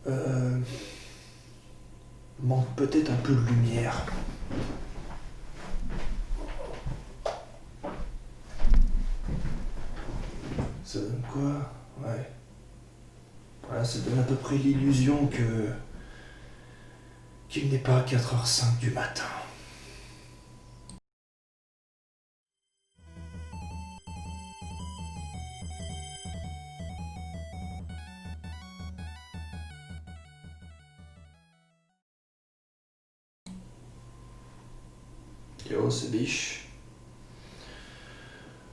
Euh, manque peut-être un peu de lumière. Ça donne quoi? Ouais. Voilà, ça donne à peu près l'illusion qu'il n'est pas 4h05 du matin. Yo, c'est biche.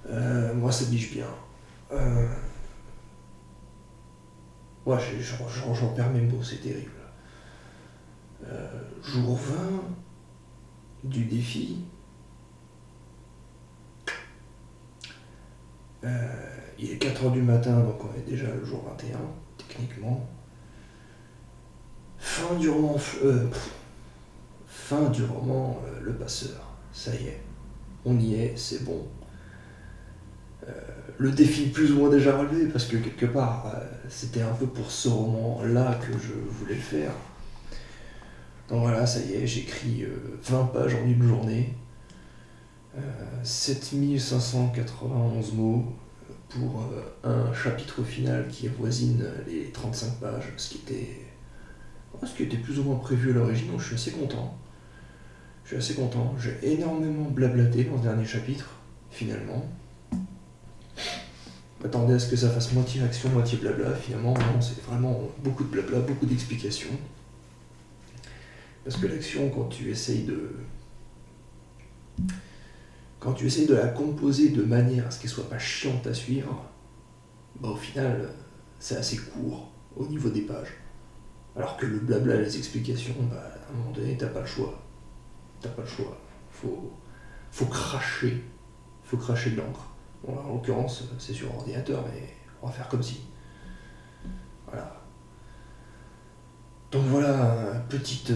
Moi, ça biche bien. Euh, ouais, j'en perds mes mots, c'est terrible. Jour 20 du défi. Il est 4h du matin, donc on est déjà le jour 21, techniquement. Fin du roman, fin du roman Le Passeur. Ça y est, on y est, c'est bon. Le défi plus ou moins déjà relevé, parce que quelque part, c'était un peu pour ce roman-là que je voulais le faire. Donc voilà, ça y est, j'écris 20 pages en une journée, 7591 mots pour un chapitre final qui avoisine les 35 pages, ce qui était plus ou moins prévu à l'origine, donc je suis assez content. Je suis assez content. J'ai énormément blablaté dans ce dernier chapitre, finalement. Je m'attendais à ce que ça fasse moitié action, moitié blabla. Finalement, non, c'est vraiment beaucoup de blabla, beaucoup d'explications. Parce que l'action, quand tu essayes de la composer de manière à ce qu'elle soit pas chiante à suivre, bah au final, c'est assez court au niveau des pages. Alors que le blabla et les explications, bah, à un moment donné, t'as pas le choix. T'as pas le choix. Faut, faut cracher. Faut cracher de l'encre. Bon, en l'occurrence, c'est sur ordinateur, mais on va faire comme si. Voilà. Donc voilà, petite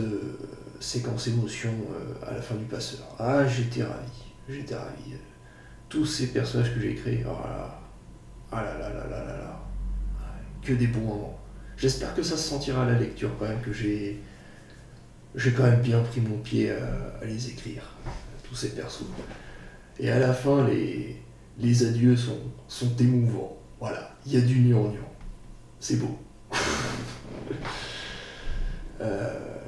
séquence émotion à la fin du passeur. Ah, j'étais ravi. J'étais ravi. Tous ces personnages que j'ai créés, oh là, ah là là là là là là. Que des bons moments. J'espère que ça se sentira à la lecture quand même, que j'ai quand même bien pris mon pied à les écrire, tous ces persos. Et à la fin, les adieux sont émouvants. Voilà, il y a du gnangnan. C'est beau. Euh,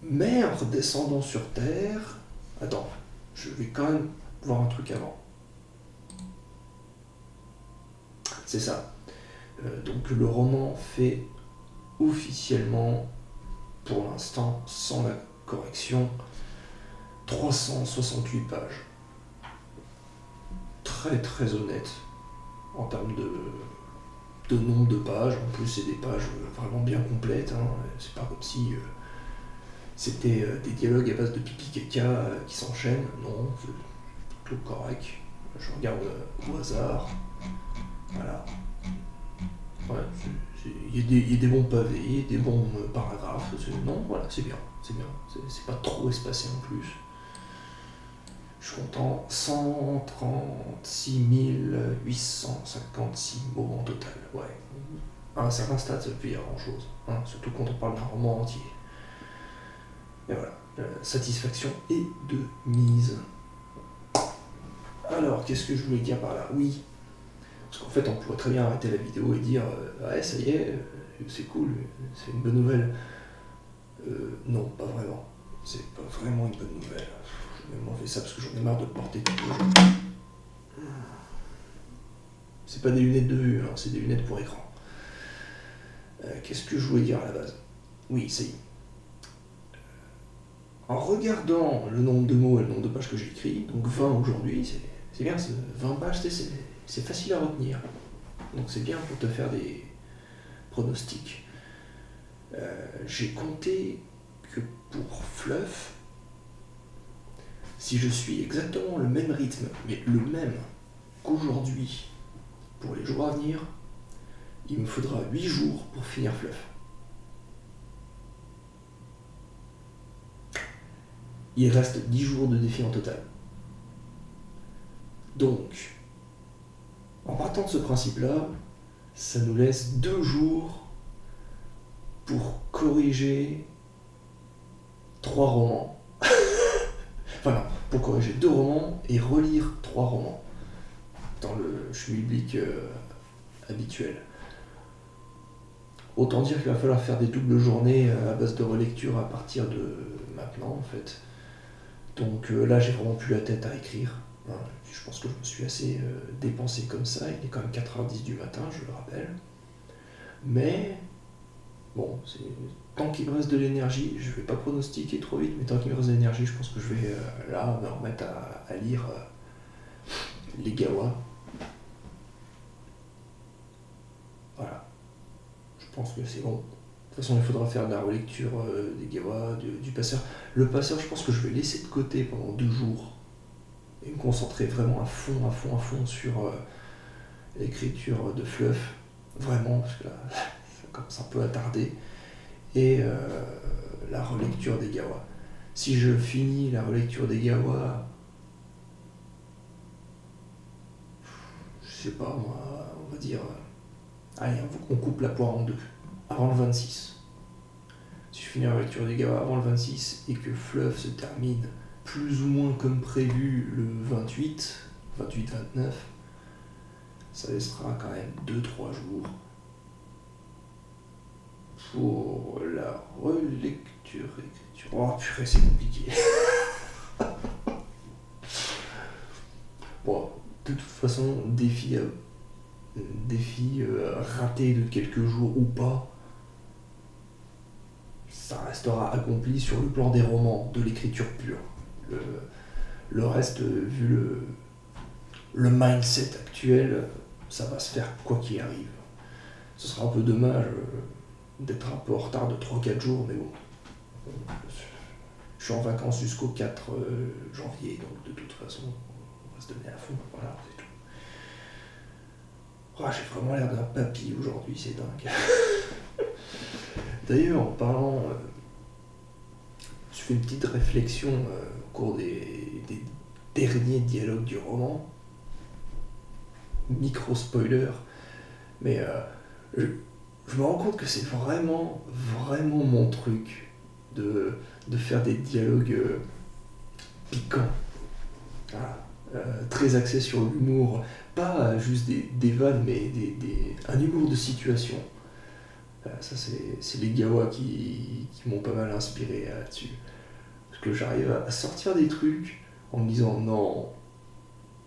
mais en redescendant sur Terre... Attends, je vais quand même voir un truc avant. C'est ça. Donc le roman fait officiellement, pour l'instant, sans la correction, 368 pages. Très très honnête en termes de nombre de pages. En plus, c'est des pages vraiment bien complètes. Hein. C'est pas comme si c'était des dialogues à base de pipi caca qui s'enchaînent. Non, c'est tout correct. Je regarde au hasard. Voilà. Ouais, il y a des bons pavés, des bons paragraphes. Non, voilà, c'est bien. C'est bien. C'est pas trop espacé en plus. Je suis content. 136 856 mots en total. Ouais. À un certain stade, ça peut dire grand chose. Hein, surtout quand on parle d'un roman entier. Et voilà. Satisfaction est de mise. Alors, qu'est-ce que je voulais dire par là? Oui. Parce qu'en fait, on pourrait très bien arrêter la vidéo et dire ouais, ça y est, c'est cool, c'est une bonne nouvelle. Non, pas vraiment. C'est pas vraiment une bonne nouvelle. J'ai même fait ça parce que j'en ai marre de le porter tout le jour. C'est pas des lunettes de vue, hein, c'est des lunettes pour écran. Qu'est-ce que je voulais dire à la base? Oui, ça y est. En regardant le nombre de mots et le nombre de pages que j'ai écrit, donc 20 aujourd'hui, c'est bien, 20 pages, c'est facile à retenir. Donc c'est bien pour te faire des pronostics. J'ai compté que pour Fluff, si je suis exactement le même rythme, mais le même qu'aujourd'hui, pour les jours à venir, il me faudra 8 jours pour finir Fluff. Il reste 10 jours de défi en total. Donc, en partant de ce principe-là, ça nous laisse 2 jours pour corriger 3 romans. Enfin non, pour corriger 2 romans et relire 3 romans dans le schmilblick habituel. Autant dire qu'il va falloir faire des doubles journées à base de relecture à partir de maintenant en fait. Donc là j'ai vraiment plus la tête à écrire. Hein. Je pense que je me suis assez dépensé comme ça. Il est quand même 4h10 du matin, je le rappelle. Mais bon, tant qu'il me reste de l'énergie, je vais pas pronostiquer trop vite, mais tant qu'il me reste de l'énergie, je pense que je vais là me remettre à lire les Gawa. Voilà, je pense que c'est bon. De toute façon, il faudra faire la relecture des Gawa, du Passeur. Le Passeur, je pense que je vais laisser de côté pendant 2 jours et me concentrer vraiment à fond sur l'écriture de Fluff. Vraiment, parce que là, ça commence un peu à tarder. Et la relecture des Gawa. Si je finis la relecture des Gawa, je sais pas moi, on va dire, allez, on coupe la poire en 2, avant le 26. Si je finis la relecture des Gawa avant le 26 et que Fluff se termine plus ou moins comme prévu le 28-29, ça laissera quand même 2-3 jours pour la relecture, écriture. Oh purée, c'est compliqué. Bon, de toute façon, défi raté de quelques jours ou pas, ça restera accompli sur le plan des romans, de l'écriture pure. Le reste, vu le mindset actuel, ça va se faire quoi qu'il arrive. Ce sera un peu dommage d'être un peu en retard de 3-4 jours, mais bon. Je suis en vacances jusqu'au 4 janvier, donc de toute façon, on va se donner à fond. Voilà, c'est tout. Oh, j'ai vraiment l'air d'un papy aujourd'hui, c'est dingue. D'ailleurs, en parlant, je fais une petite réflexion au cours des derniers dialogues du roman. Micro-spoiler, mais je me rends compte que c'est vraiment mon truc de faire des dialogues piquants. Voilà. Très axés sur l'humour, pas juste des vannes, mais un humour de situation. Ça, c'est les Gawa qui m'ont pas mal inspiré là-dessus. Parce que j'arrive à sortir des trucs en me disant non,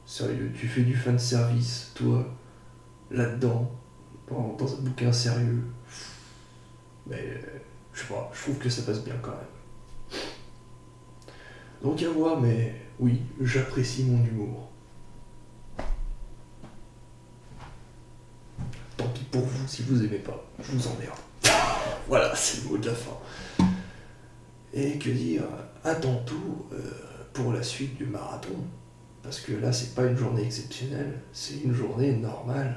sérieux, tu fais du fanservice, toi, là-dedans, dans un bouquin sérieux. Mais je sais pas, je trouve que ça passe bien quand même. Donc à voir, mais oui, j'apprécie mon humour. Tant pis pour vous si vous aimez pas, je vous emmerde. Voilà, c'est le mot de la fin. Et que dire, à tantôt pour la suite du marathon. Parce que là, c'est pas une journée exceptionnelle, c'est une journée normale.